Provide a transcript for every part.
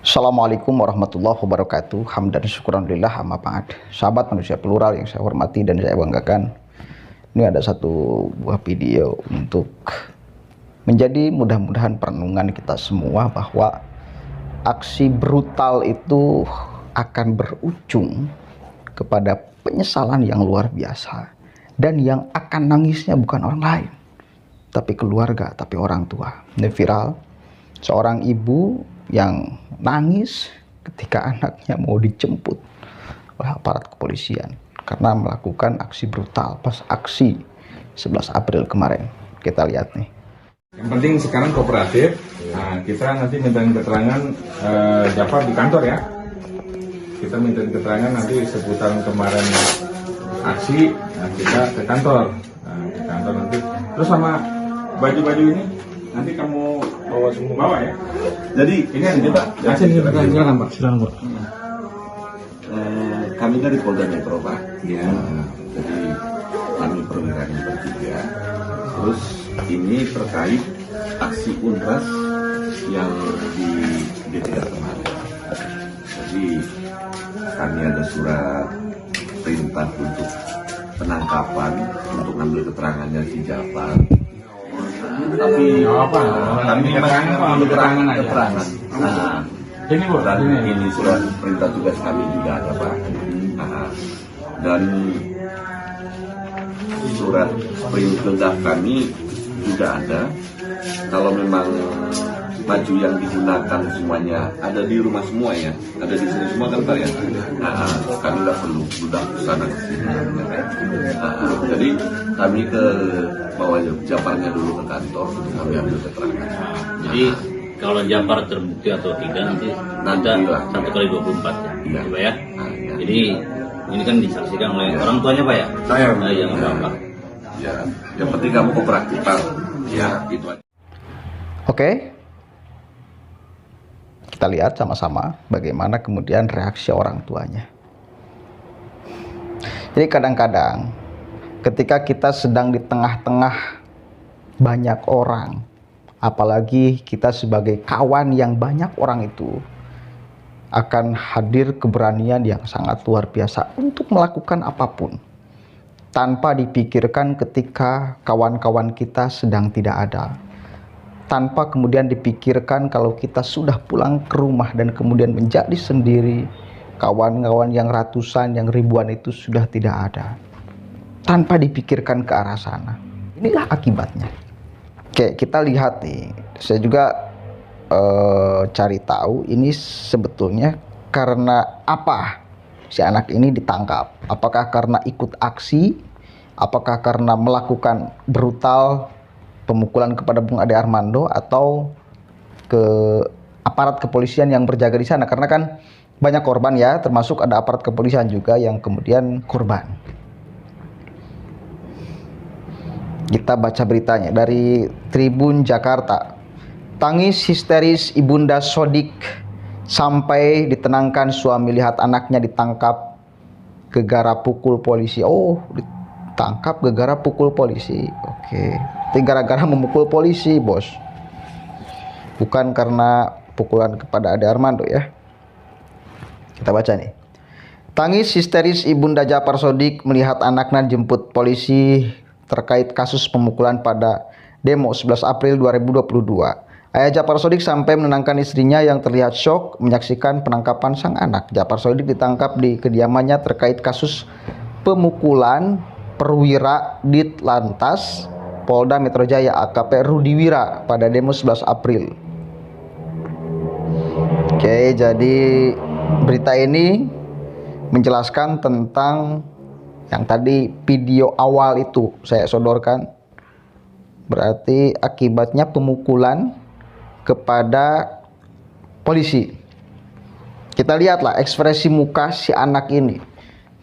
Assalamualaikum warahmatullahi wabarakatuh. Hamdan syukuran lillah amma ba'd. Sahabat manusia plural yang saya hormati dan saya banggakan. Ini ada satu buah video untuk menjadi mudah-mudahan perenungan kita semua bahwa aksi brutal itu akan berujung kepada penyesalan yang luar biasa, dan yang akan nangisnya bukan orang lain tapi keluarga, tapi orang tua. Ini viral, seorang ibu yang nangis ketika anaknya mau dijemput oleh aparat kepolisian karena melakukan aksi brutal pas aksi 11 April kemarin. Kita lihat nih. Yang penting sekarang kooperatif. Nah, kita nanti minta keterangan Jafar di kantor ya. Kita minta keterangan nanti seputaran kemarin aksi. Nah, kita ke kantor. Nah, ke kantor nanti. Terus sama baju-baju ini nanti kamu bawa semua bawa ya. Jadi ini yang kita silakan Pak. Silakan Pak. Kami dari Polda Metro Pak, ya. Jadi kami perwira yang bertiga. Terus ini terkait aksi UNRAS yang di D3 kemarin. Jadi kami ada surat perintah untuk penangkapan untuk ngambil keterangannya si Jafar. Tapi kami keterangan. Nah, Ini Bu, dan ini surat perintah tugas kami juga ada Pak. Nah, dan surat perintah kami juga ada. Kalau memang baju yang digunakan semuanya ada di rumah semua ya, ada di sini semua kan Pak ya. Nah, kami nggak perlu sudah kesana kesini. Jadi kami ke bawa Jafarnya dulu ke kantor untuk kami ambil keterangan. Jadi kalau Jafar terbukti atau tidak nanti ada 1x24 ya, Iya. Pak ya. Iya. Jadi ini kan disaksikan oleh orang tuanya Pak ya. Saya. Nah, yang apa? Ya, yang penting kamu kooperatif Pak. Ya, itu aja. Oke, kita lihat sama-sama bagaimana kemudian reaksi orang tuanya. Jadi kadang-kadang ketika kita sedang di tengah-tengah banyak orang, apalagi kita sebagai kawan yang banyak orang itu, akan hadir keberanian yang sangat luar biasa untuk melakukan apapun tanpa dipikirkan ketika kawan-kawan kita sedang tidak ada, tanpa kemudian dipikirkan kalau kita sudah pulang ke rumah dan kemudian menjadi sendiri, kawan-kawan yang ratusan, yang ribuan itu sudah tidak ada, tanpa dipikirkan ke arah sana. Inilah akibatnya. Oke, kita lihat nih. Saya juga cari tahu ini sebetulnya karena apa si anak ini ditangkap. Apakah karena ikut aksi? Apakah karena melakukan brutal pemukulan kepada Bung Ade Armando atau ke aparat kepolisian yang berjaga di sana? Karena kan banyak korban ya, termasuk ada aparat kepolisian juga yang kemudian korban. Kita baca beritanya dari Tribun Jakarta. Tangis histeris Ibunda Sodik sampai ditenangkan suami lihat anaknya ditangkap gegara pukul polisi. Oh, ditangkap gegara pukul polisi. Oke. Itu gara-gara memukul polisi, bos. Bukan karena pukulan kepada Ade Armando ya. Kita baca nih. Tangis histeris Ibunda Jafar Sodik melihat anaknya dijemput polisi terkait kasus pemukulan pada demo 11 April 2022. Ayah Jafar Sodik sampai menenangkan istrinya yang terlihat syok menyaksikan penangkapan sang anak. Jafar Sodik ditangkap di kediamannya terkait kasus pemukulan perwira Ditlantas Polda Metro Jaya AKP Rudi Wira pada demo 11 April. Oke, jadi berita ini menjelaskan tentang yang tadi video awal itu saya sodorkan. Berarti akibatnya pemukulan kepada polisi. Kita lihatlah ekspresi muka si anak ini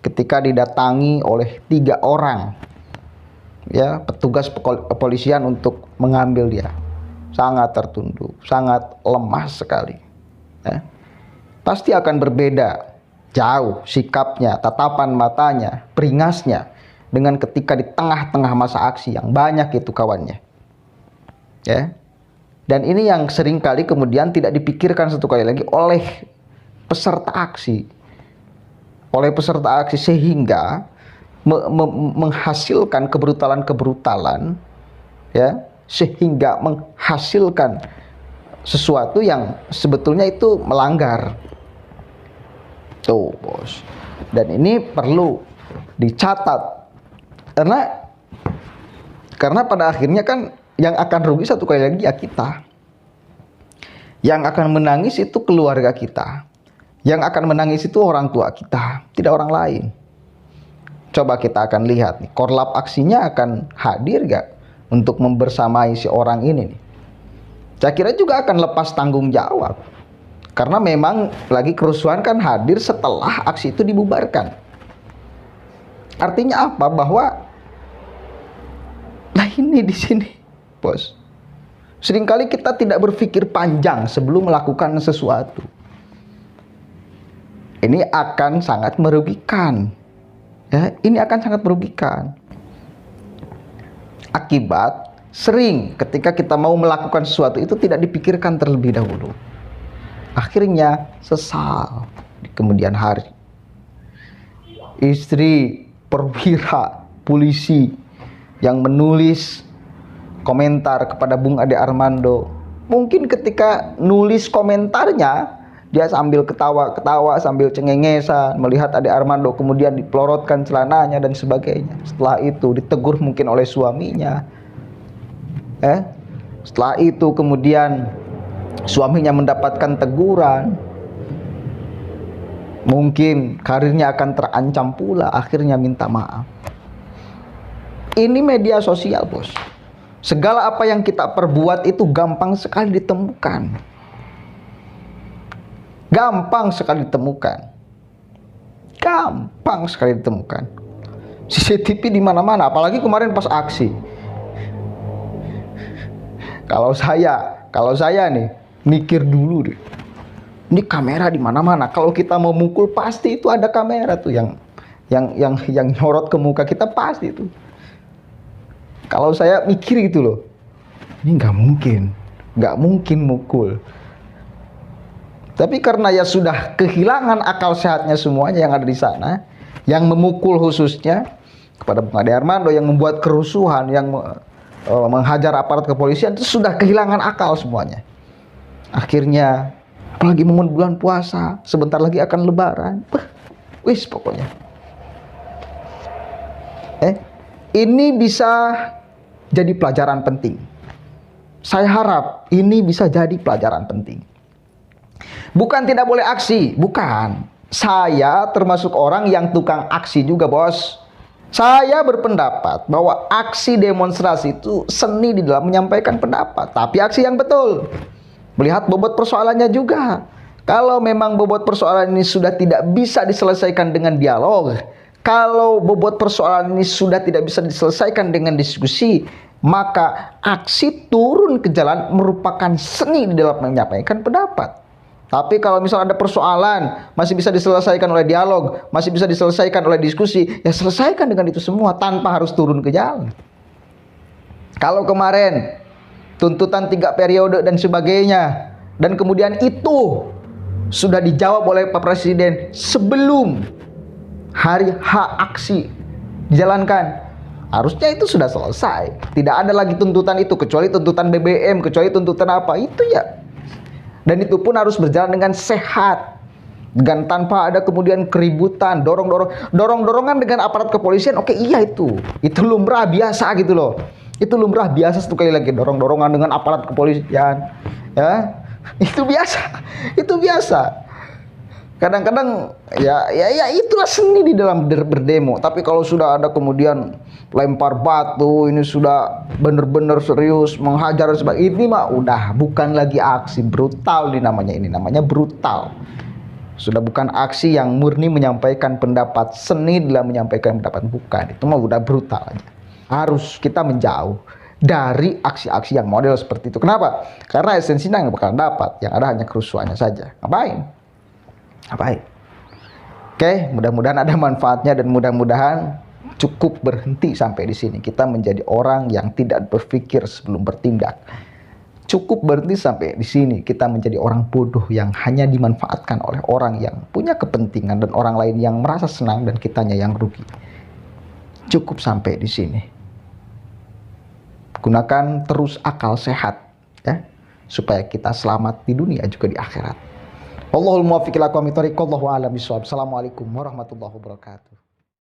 ketika didatangi oleh 3 orang ya, petugas kepolisian untuk mengambil dia. Sangat tertunduk, sangat lemah sekali ya. Pasti akan berbeda jauh sikapnya, tatapan matanya, peringasnya dengan ketika di tengah-tengah masa aksi yang banyak itu kawannya ya. Dan ini yang sering kali kemudian tidak dipikirkan satu kali lagi oleh peserta aksi. Oleh peserta aksi sehingga menghasilkan kebrutalan-kebrutalan, ya, sehingga menghasilkan sesuatu yang sebetulnya itu melanggar. Tuh, bos. Dan ini perlu dicatat. Karena pada akhirnya kan yang akan rugi satu kali lagi ya kita. Yang akan menangis itu keluarga kita. Yang akan menangis itu orang tua kita, tidak orang lain. Coba kita akan lihat nih, korlap aksinya akan hadir gak untuk membersamai si orang ini nih? Saya kira juga akan lepas tanggung jawab. Karena memang lagi kerusuhan kan hadir setelah aksi itu dibubarkan. Artinya apa? Bahwa nah ini di sini, bos. Seringkali kita tidak berpikir panjang sebelum melakukan sesuatu. Ini akan sangat merugikan. Ya, ini akan sangat merugikan. Akibat sering ketika kita mau melakukan sesuatu itu tidak dipikirkan terlebih dahulu. Akhirnya sesal di kemudian hari. Istri perwira polisi yang menulis komentar kepada Bung Ade Armando, mungkin ketika nulis komentarnya dia sambil ketawa-ketawa, sambil cengengesan melihat Ade Armando kemudian dipelorotkan celananya dan sebagainya. Setelah itu ditegur mungkin oleh suaminya. Setelah itu kemudian suaminya mendapatkan teguran. Mungkin karirnya akan terancam pula, akhirnya minta maaf. Ini media sosial, bos. Segala apa yang kita perbuat itu gampang sekali ditemukan. Gampang sekali ditemukan. Gampang sekali ditemukan. CCTV di mana-mana, apalagi kemarin pas aksi. Kalau saya nih mikir dulu deh. Ini kamera di mana-mana. Kalau kita mau mukul pasti itu ada kamera tuh yang nyorot ke muka kita pasti itu. Kalau saya mikir gitu loh. Ini nggak mungkin mukul. Tapi karena ya sudah kehilangan akal sehatnya semuanya yang ada di sana, yang memukul khususnya kepada Bung Ade Armando, yang membuat kerusuhan, yang menghajar aparat kepolisian, itu sudah kehilangan akal semuanya. Akhirnya, apalagi momen bulan puasa, sebentar lagi akan lebaran, wis pokoknya. Ini bisa jadi pelajaran penting. Saya harap ini bisa jadi pelajaran penting. Bukan tidak boleh aksi, bukan. Saya termasuk orang yang tukang aksi juga, bos. Saya berpendapat bahwa aksi demonstrasi itu seni di dalam menyampaikan pendapat, tapi aksi yang betul. Melihat bobot persoalannya juga. Kalau memang bobot persoalan ini sudah tidak bisa diselesaikan dengan dialog, kalau bobot persoalan ini sudah tidak bisa diselesaikan dengan diskusi, maka aksi turun ke jalan merupakan seni di dalam menyampaikan pendapat. Tapi kalau misal ada persoalan masih bisa diselesaikan oleh dialog, masih bisa diselesaikan oleh diskusi, ya selesaikan dengan itu semua tanpa harus turun ke jalan. Kalau kemarin tuntutan 3 periode dan sebagainya, dan kemudian itu sudah dijawab oleh Pak Presiden sebelum hari H aksi dijalankan, harusnya itu sudah selesai. Tidak ada lagi tuntutan itu, kecuali tuntutan BBM, kecuali tuntutan apa, itu ya. Dan itu pun harus berjalan dengan sehat, dengan tanpa ada kemudian keributan, dorong-dorongan dengan aparat kepolisian. Oke, iya itu lumrah biasa gitu loh. Itu lumrah biasa, satu kali lagi, dorong-dorongan dengan aparat kepolisian, ya itu biasa. Kadang-kadang ya itulah seni di dalam berdemo. Tapi kalau sudah ada kemudian lempar batu, ini sudah benar-benar serius menghajar sebagainya, ini mah udah bukan lagi aksi, brutal namanya. Ini namanya brutal. Sudah bukan aksi yang murni menyampaikan pendapat, seni dalam menyampaikan pendapat, bukan. Itu mah udah brutal aja. Harus kita menjauh dari aksi-aksi yang model seperti itu. Kenapa? Karena esensinya nggak bakal dapat, yang ada hanya kerusuhannya saja. Ngapain? Oke, mudah-mudahan ada manfaatnya dan mudah-mudahan cukup berhenti sampai di sini. Kita menjadi orang yang tidak berpikir sebelum bertindak. cukup berhenti sampai di sini. Kita menjadi orang bodoh yang hanya dimanfaatkan oleh orang yang punya kepentingan dan orang lain yang merasa senang dan kitanya yang rugi. Cukup sampai di sini. Gunakan terus akal sehat ya, supaya kita selamat di dunia juga di akhirat. Allahul muwaffiq ila aqwamit thoriq. Wallahu a'lam bishawab. Assalamualaikum warahmatullahi wabarakatuh.